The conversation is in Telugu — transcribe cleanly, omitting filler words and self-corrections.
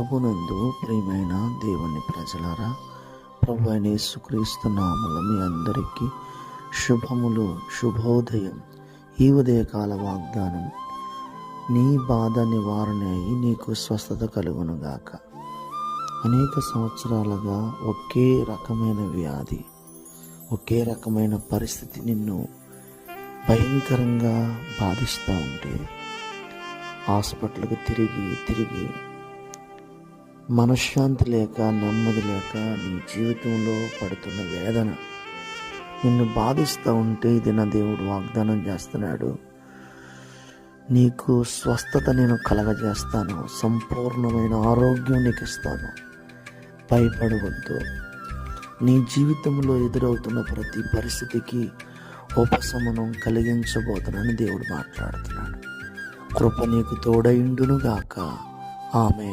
ప్రభునందు ప్రియమైన దేవుని ప్రజలారా, ప్రభు అయిన యేసుక్రీస్తు నామములో మీ అందరికీ శుభములు, శుభోదయం. ఈ ఉదయకాల వాగ్దానం: నీ బాధ నివారణ అయి నీకు స్వస్థత కలుగునుగాక. అనేక సంవత్సరాలుగా ఒకే రకమైన వ్యాధి, ఒకే రకమైన పరిస్థితి నిన్ను భయంకరంగా బాధిస్తూ ఉంటే, హాస్పిటల్కి తిరిగి మనశ్శాంతి లేక, నెమ్మది లేక నీ జీవితంలో పడుతున్న వేదన నిన్ను బాధిస్తూ ఉంటే, ఇది నా దేవుడు వాగ్దానం చేస్తున్నాడు. నీకు స్వస్థత నేను కలగజేస్తాను, సంపూర్ణమైన ఆరోగ్యం నీకు ఇస్తాను. భయపడవద్దు. నీ జీవితంలో ఎదురవుతున్న ప్రతి పరిస్థితికి ఉపశమనం కలిగించబోతున్నానని దేవుడు మాట్లాడుతున్నాడు. కృప నీకు తోడైండును గాక. ఆమేన్.